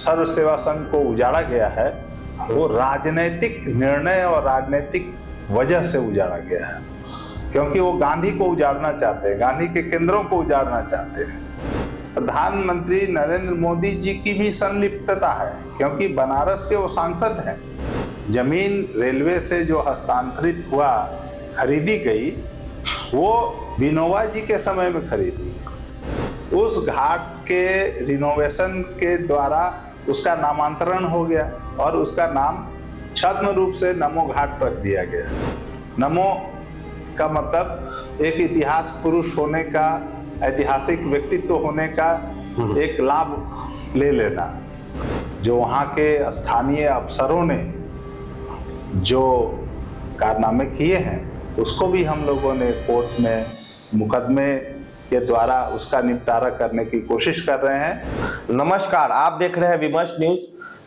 सर्व सेवा संघ को उजाड़ा गया है वो राजनीतिक निर्णय और राजनीतिक वजह से उजाड़ा गया है, क्योंकि वो गांधी को उजाड़ना चाहते हैं, गांधी के केंद्रों को उजाड़ना चाहते हैं। प्रधानमंत्री नरेंद्र मोदी जी की भी संलिप्तता है, क्योंकि बनारस के वो सांसद हैं। जमीन रेलवे से जो हस्तांतरित हुआ, खरीदी गई, वो विनोबा जी के समय में खरीदी। उस घाट के रिनोवेशन के द्वारा उसका नामांतरण हो गया और उसका नाम छद्म रूप से नमो घाट रख दिया गया। नमो का मतलब एक इतिहास पुरुष होने का, ऐतिहासिक व्यक्तित्व होने का एक लाभ ले लेना। जो वहाँ के स्थानीय अफसरों ने जो कारनामे किए हैं उसको भी हम लोगों ने कोर्ट में मुकदमे के द्वारा उसका निपटारा करने की कोशिश कर रहे हैं। नमस्कार, आप देख रहे हैं विमर्श न्यूज।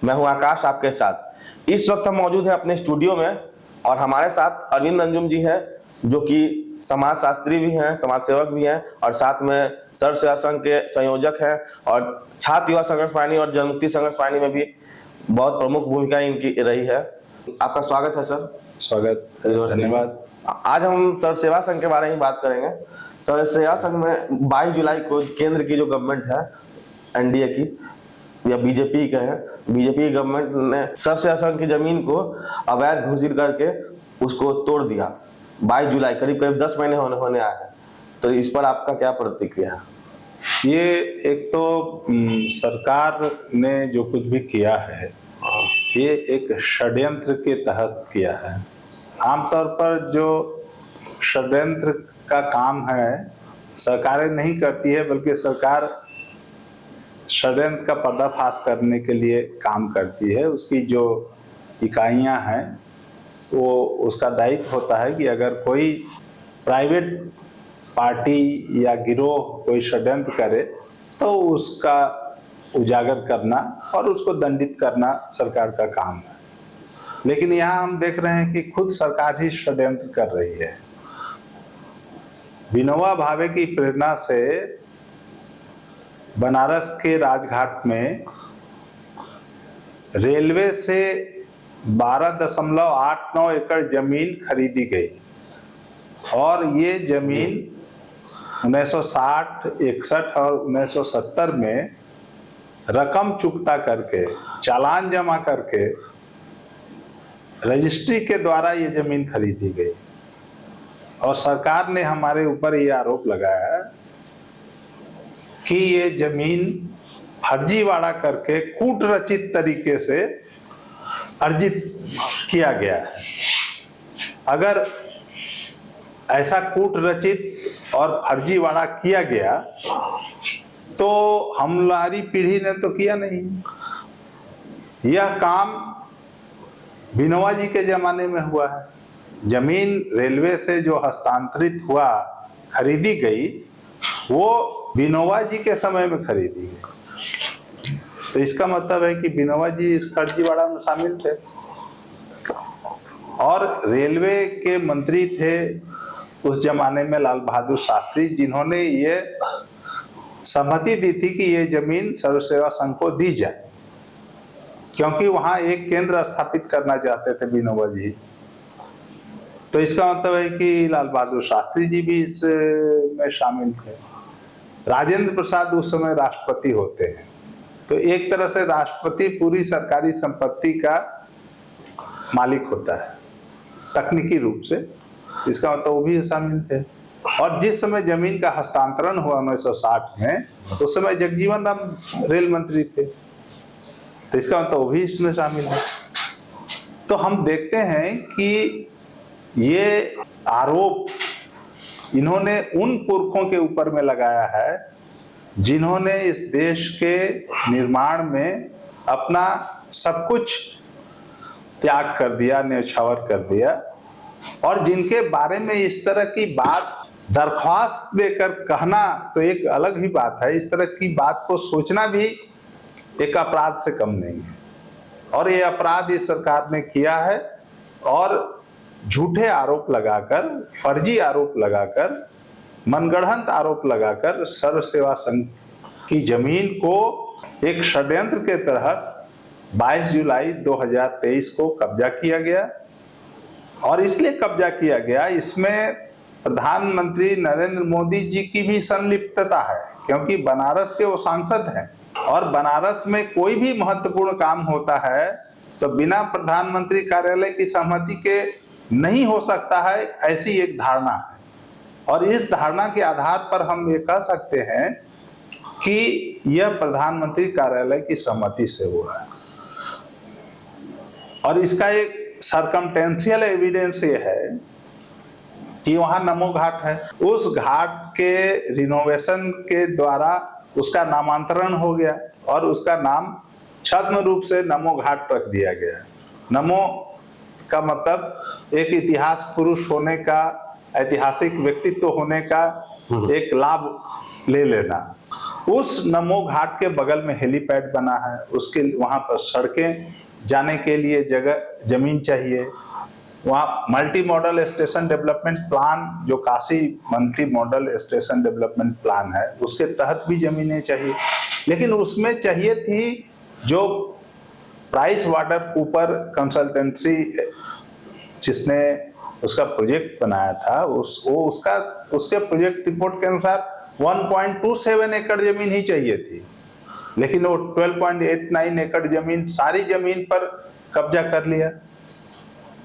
मैं हूं आकाश आपके साथ। इस वक्त हम मौजूद हैं अपने स्टूडियो में और हमारे साथ अरविंद अंजुम जी हैं, जो कि समाज शास्त्री भी हैं, समाज सेवक भी हैं और साथ में सर्व सेवा संघ के संयोजक हैं और छात्र युवा संघर्ष वाहिनी और जनमुक्ति संघर्ष वाहिनी में भी बहुत प्रमुख भूमिका इनकी रही है। आपका स्वागत है सर। स्वागत, धन्यवाद। आज हम सर्व सेवा संघ के बारे में बात करेंगे। सर्व सेवा संघ में 22 जुलाई को केंद्र की जो गवर्नमेंट है, एनडीए की या बीजेपी का है, बीजेपी गवर्नमेंट ने सर्व सेवा संघ की जमीन को अवैध घोषित करके उसको तोड़ दिया। 22 जुलाई करीब 10 महीने होने आए हैं, तो इस पर आपका क्या प्रतिक्रिया है? ये एक तो सरकार ने जो कुछ भी किया है ये एक षड्यंत्र के तहत किया है। आमतौर पर जो षड्यंत्र का काम है सरकारें नहीं करती है, बल्कि सरकार षड्यंत्र का पर्दाफाश करने के लिए काम करती है। उसकी जो इकाइयां हैं वो उसका दायित्व होता है कि अगर कोई प्राइवेट पार्टी या गिरोह कोई षड्यंत्र करे तो उसका उजागर करना और उसको दंडित करना सरकार का काम है। लेकिन यहाँ हम देख रहे हैं कि खुद सरकार ही षड्यंत्र कर रही है। विनोबा भावे की प्रेरणा से बनारस के राजघाट में रेलवे से 12.89 एकड़ जमीन खरीदी गई और ये जमीन 1960, 61 और 1970 में रकम चुकता करके, चालान जमा करके रजिस्ट्री के द्वारा ये जमीन खरीदी गई। और सरकार ने हमारे ऊपर ये आरोप लगाया कि ये जमीन फर्जीवाड़ा करके कूट रचित तरीके से अर्जित किया गया है। अगर ऐसा कूट रचित और फर्जीवाड़ा किया गया तो हमारी पीढ़ी ने तो किया नहीं। यह काम विनोबा जी के जमाने में हुआ है। जमीन रेलवे से जो हस्तांतरित हुआ, खरीदी गई, वो विनोबा जी के समय में खरीदी गई। तो इसका मतलब है कि विनोबा जी इस फर्जीवाड़ा में शामिल थे। और रेलवे के मंत्री थे उस जमाने में लाल बहादुर शास्त्री, जिन्होंने ये सहमति दी थी कि ये जमीन सर्व सेवा संघ को दी जाए, क्योंकि वहां एक केंद्र स्थापित करना चाहते थे विनोबा जी। तो इसका मतलब है कि लाल बहादुर शास्त्री जी भी इसमें शामिल थे। राजेंद्र प्रसाद उस समय राष्ट्रपति होते हैं, तो एक तरह से राष्ट्रपति पूरी सरकारी संपत्ति का मालिक होता है तकनीकी रूप से। इसका मतलब वो भी शामिल थे। और जिस समय जमीन का हस्तांतरण हुआ 1960 में, उस समय जगजीवन राम रेल मंत्री थे, तो इसका मतलब वो भी इसमें शामिल है। तो हम देखते हैं कि ये आरोप इन्होंने उन पुरखों के ऊपर में लगाया है जिन्होंने इस देश के निर्माण में अपना सब कुछ त्याग कर दिया, न्यौछावर कर दिया, और जिनके बारे में इस तरह की बात दरख्वास्त देकर कहना तो एक अलग ही बात है। इस तरह की बात को सोचना भी एक अपराध से कम नहीं है। और ये अपराध इस सरकार ने किया है और झूठे आरोप लगाकर, फर्जी आरोप लगाकर, मनगढ़ंत आरोप लगाकर सर्व सेवा संघ की जमीन को एक षड्यंत्र के तहत 22 जुलाई 2023 को कब्जा किया गया। और इसलिए कब्जा किया गया, इसमें प्रधानमंत्री नरेंद्र मोदी जी की भी संलिप्तता है, क्योंकि बनारस के वो सांसद हैं और बनारस में कोई भी महत्वपूर्ण काम होता है तो बिना प्रधानमंत्री कार्यालय की सहमति के नहीं हो सकता है, ऐसी एक धारणा है। और इस धारणा के आधार पर हम ये कह सकते हैं कि यह प्रधानमंत्री कार्यालय की सहमति से हुआ है। और इसका एक सर्कमटेंशियल एविडेंस ये है कि वहां नमो घाट है, उस घाट के रिनोवेशन के द्वारा उसका नामांतरण हो गया और उसका नाम छद्म रूप से नमो घाट रख दिया गया। नमो का मतलब एक इतिहास पुरुष होने का, ऐतिहासिक व्यक्तित्व होने का एक लाभ ले लेना। उस नमो घाट के बगल में हेलीपैड बना है, उसके वहां पर सड़कें जाने के लिए जगह जमीन चाहिए। वहाँ multi modal station development plan, जो Kashi multi modal station development plan है, उसके तहत भी जमीनें चाहिए। लेकिन उसमें चाहिए थी जो प्राइस वाटर कूपर कंसल्टेंसी जिसने उसका प्रोजेक्ट बनाया था, उसके प्रोजेक्ट रिपोर्ट के अनुसार 1.27 एकड़ जमीन ही चाहिए थी, लेकिन वो 12.89 एकड़ जमीन, सारी जमीन पर कब्जा कर लिया।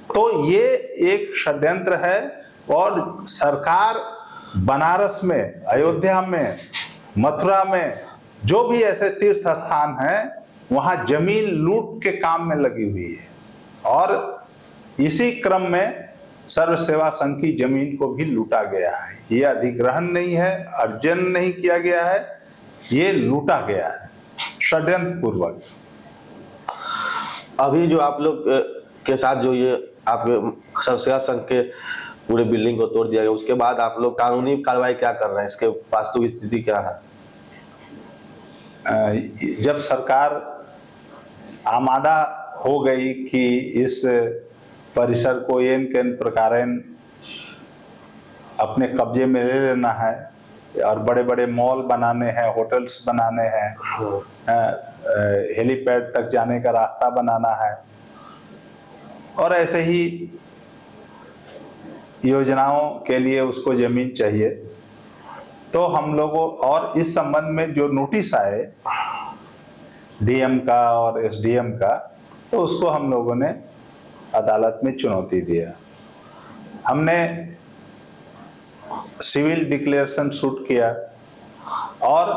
तो ये एक षड्यंत्र है और सरकार बनारस में, अयोध्या में, मथुरा में जो भी ऐसे तीर्थ स्थान हैं वहां जमीन लूट के काम में लगी हुई है। और इसी क्रम में सर्व सेवा संघ की जमीन को भी लूटा गया है। ये अधिग्रहण नहीं है, अर्जन नहीं किया गया है, ये लूटा गया है षड्यंत्र पूर्वक। अभी जो आप लोग के साथ जो ये आपके सर्व सेवा संघ के पूरे बिल्डिंग को तोड़ दिया गया, उसके बाद आप लोग कानूनी कार्रवाई क्या कर रहे हैं? इसके वास्तविक स्थिति क्या है? जब सरकार आमादा हो गई कि इस परिसर को एन केन प्रकारेण अपने कब्जे में ले लेना है और बड़े बड़े मॉल बनाने हैं, होटल्स बनाने हैं, हेलीपैड तक जाने का रास्ता बनाना है और ऐसे ही योजनाओं के लिए उसको जमीन चाहिए, तो हम लोगों, और इस संबंध में जो नोटिस आए डीएम का और एसडीएम का, तो उसको हम लोगों ने अदालत में चुनौती दिया। हमने सिविल डिक्लेरेशन शूट किया और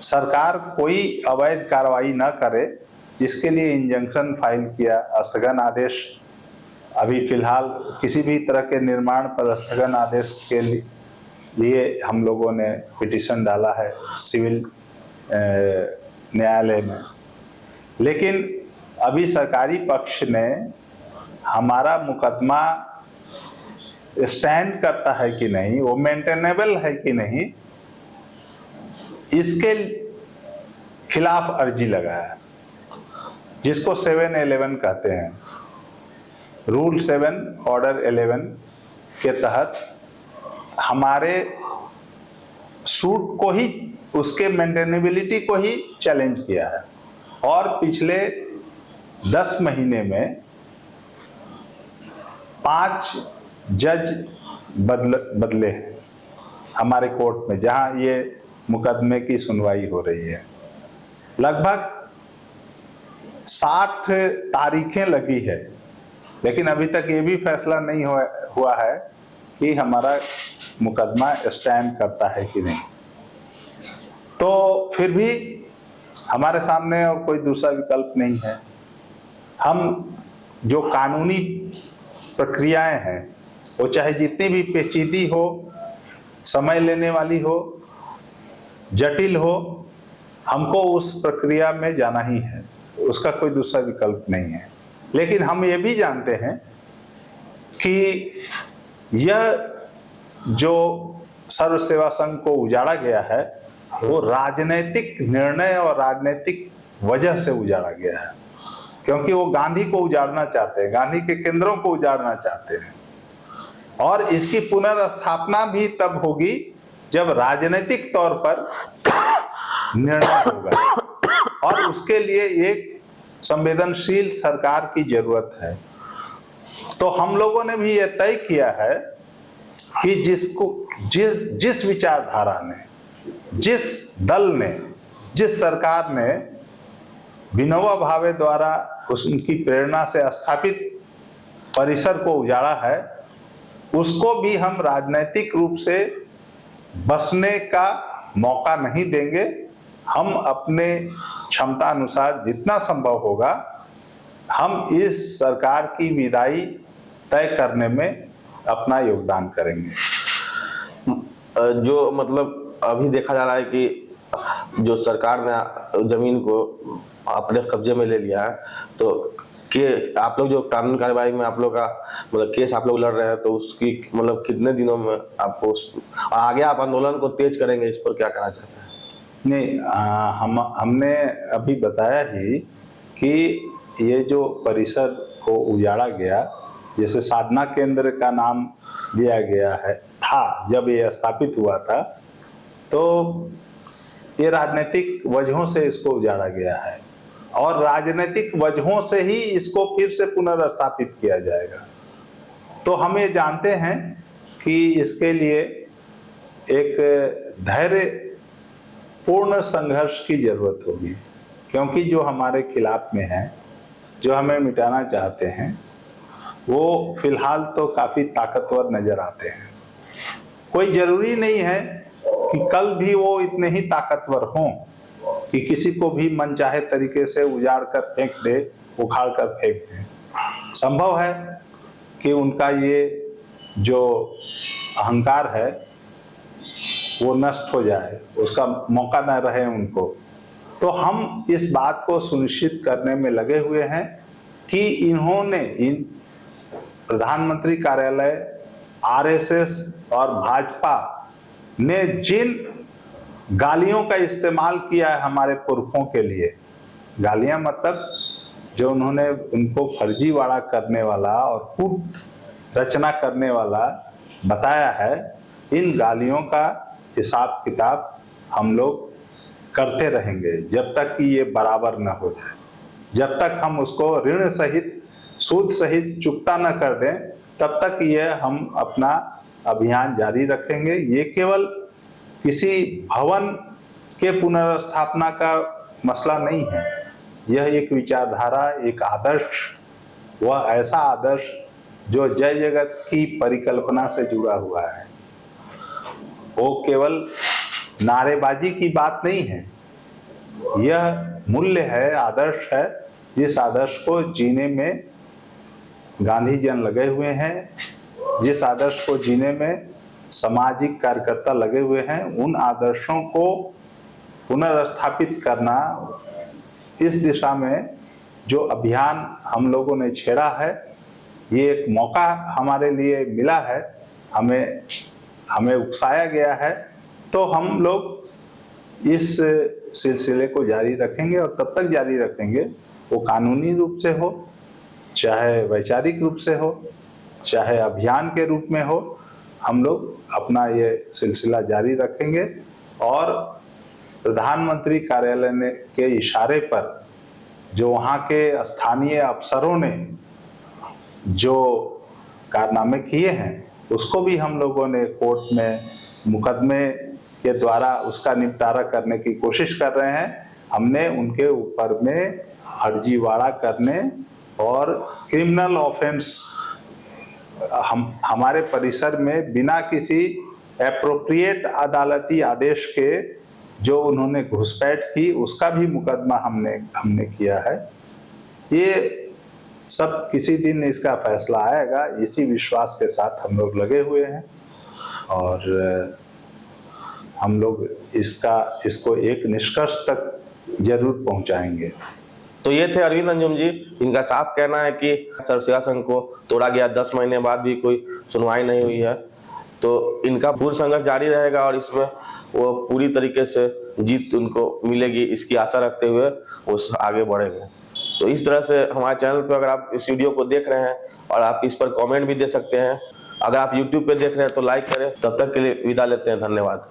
सरकार कोई अवैध कार्रवाई न करे इसके लिए इंजंक्शन फाइल किया। स्थगन आदेश, अभी फिलहाल किसी भी तरह के निर्माण पर स्थगन आदेश के लिए हम लोगों ने पिटीशन डाला है सिविल न्यायालय में। लेकिन अभी सरकारी पक्ष ने हमारा मुकदमा स्टैंड करता है कि नहीं, वो मेंटेनेबल है कि नहीं, इसके खिलाफ अर्जी लगाया, जिसको 711 कहते हैं। रूल 7 ऑर्डर 11 के तहत हमारे सूट को ही, उसके मेंटेनेबिलिटी को ही चैलेंज किया है। और पिछले 10 महीने में 5 जज बदले हैं हमारे कोर्ट में, जहां ये मुकदमे की सुनवाई हो रही है। लगभग 60 तारीखें लगी है, लेकिन अभी तक ये भी फैसला नहीं हुआ है कि हमारा मुकदमा स्टैंड करता है कि नहीं। तो फिर भी हमारे सामने और कोई दूसरा विकल्प नहीं है। हम जो कानूनी प्रक्रियाएं हैं, वो चाहे जितनी भी पेचीदी हो, समय लेने वाली हो, जटिल हो, हमको उस प्रक्रिया में जाना ही है, उसका कोई दूसरा विकल्प नहीं है। लेकिन हम ये भी जानते हैं कि यह जो सर्व सेवा संघ को उजाड़ा गया है, वो राजनीतिक निर्णय और राजनीतिक वजह से उजाड़ा गया है, क्योंकि वो गांधी को उजाड़ना चाहते हैं, गांधी के केंद्रों को उजाड़ना चाहते हैं। और इसकी पुनर्स्थापना भी तब होगी जब राजनीतिक तौर पर निर्णय होगा। और उसके लिए एक संवेदनशील सरकार की जरूरत है। तो हम लोगों ने भी यह तय किया है कि जिस विचारधारा ने, जिस दल ने, जिस सरकार ने विनोबा भावे द्वारा उनकी प्रेरणा से स्थापित परिसर को उजाड़ा है, उसको भी हम राजनीतिक रूप से बसने का मौका नहीं देंगे। हम अपने क्षमता अनुसार जितना संभव होगा हम इस सरकार की विदाई तय करने में अपना योगदान करेंगे। जो मतलब अभी देखा जा रहा है कि जो सरकार ने जमीन को अपने कब्जे में ले लिया है, तो कि आप लोग जो कानून कार्यवाही में आप लोग का मतलब केस आप लोग लड़ रहे हैं, तो उसकी मतलब कितने दिनों में आपको और आगे आप आंदोलन को तेज करेंगे, इस पर क्या कहना चाहते हैं? नहीं, हमने अभी बताया ही कि ये जो परिसर को उजाड़ा गया, जैसे साधना केंद्र का नाम दिया गया है था जब ये स्थापित हुआ था, तो ये राजनीतिक वजहों से इसको उजाड़ा गया है और राजनीतिक वजहों से ही इसको फिर से पुनर्स्थापित किया जाएगा। तो हम ये जानते हैं कि इसके लिए एक धैर्य पूर्ण संघर्ष की जरूरत होगी, क्योंकि जो हमारे खिलाफ में है, जो हमें मिटाना चाहते हैं, वो फिलहाल तो काफी ताकतवर नजर आते हैं। कोई जरूरी नहीं है कि कल भी वो इतने ही ताकतवर हों कि किसी को भी मनचाहे तरीके से उजाड़ कर फेंक दे, उखाड़ कर फेंक दे। संभव है कि उनका ये जो अहंकार है वो नष्ट हो जाए, उसका मौका न रहे उनको। तो हम इस बात को सुनिश्चित करने में लगे हुए हैं कि इन्होंने, इन प्रधानमंत्री कार्यालय, आरएसएस और भाजपा ने जिन गालियों का इस्तेमाल किया है हमारे पुरखों के लिए, गालियां मतलब जो उन्होंने उनको फर्जीवाड़ा करने वाला और कूट रचना करने वाला बताया है, इन गालियों का हिसाब किताब हम लोग करते रहेंगे जब तक कि ये बराबर न हो जाए। जब तक हम उसको ऋण सहित, सूद सहित चुकता न कर दें, तब तक ये हम अपना अभियान जारी रखेंगे। ये केवल किसी भवन के पुनर्स्थापना का मसला नहीं है, यह एक विचारधारा, एक आदर्श, वह ऐसा आदर्श जो जय जगत की परिकल्पना से जुड़ा हुआ है। वो केवल नारेबाजी की बात नहीं है, यह मूल्य है, आदर्श है, जिस आदर्श को जीने में गांधी जन लगे हुए हैं, जिस आदर्श को जीने में सामाजिक कार्यकर्ता लगे हुए हैं। उन आदर्शों को पुनर्स्थापित करना, इस दिशा में जो अभियान हम लोगों ने छेड़ा है, ये एक मौका हमारे लिए मिला है, हमें उकसाया गया है, तो हम लोग इस सिलसिले को जारी रखेंगे और तब तक जारी रखेंगे, वो कानूनी रूप से हो, चाहे वैचारिक रूप से हो, चाहे अभियान के रूप में हो, हम लोग अपना ये सिलसिला जारी रखेंगे। और प्रधानमंत्री कार्यालय ने के इशारे पर जो वहाँ के स्थानीय अफसरों ने जो कारनामे किए हैं, उसको भी हम लोगों ने कोर्ट में मुकदमे के द्वारा उसका निपटारा करने की कोशिश कर रहे हैं। हमने उनके ऊपर में फर्जीवाड़ा करने और क्रिमिनल ऑफेंस हमारे परिसर में बिना किसी एप्रोप्रिएट अदालती आदेश के जो उन्होंने घुसपैठ की, उसका भी मुकदमा हमने किया है। ये सब किसी दिन इसका फैसला आएगा, इसी विश्वास के साथ हम लोग लगे हुए हैं और हम लोग इसको एक निष्कर्ष तक जरूर पहुंचाएंगे। तो ये थे अरविंद अंजुम जी। इनका साफ कहना है कि सर्व सेवा संघ को तोड़ा गया, 10 महीने बाद भी कोई सुनवाई नहीं हुई है, तो इनका पूर्ण संघर्ष जारी रहेगा और इसमें वो पूरी तरीके से जीत उनको मिलेगी, इसकी आशा रखते हुए वो आगे बढ़ेंगे। तो इस तरह से हमारे चैनल पर अगर आप इस वीडियो को देख रहे हैं और आप इस पर कमेंट भी दे सकते हैं। अगर आप YouTube पे देख रहे हैं तो लाइक करें। तब तक के लिए विदा लेते हैं, धन्यवाद।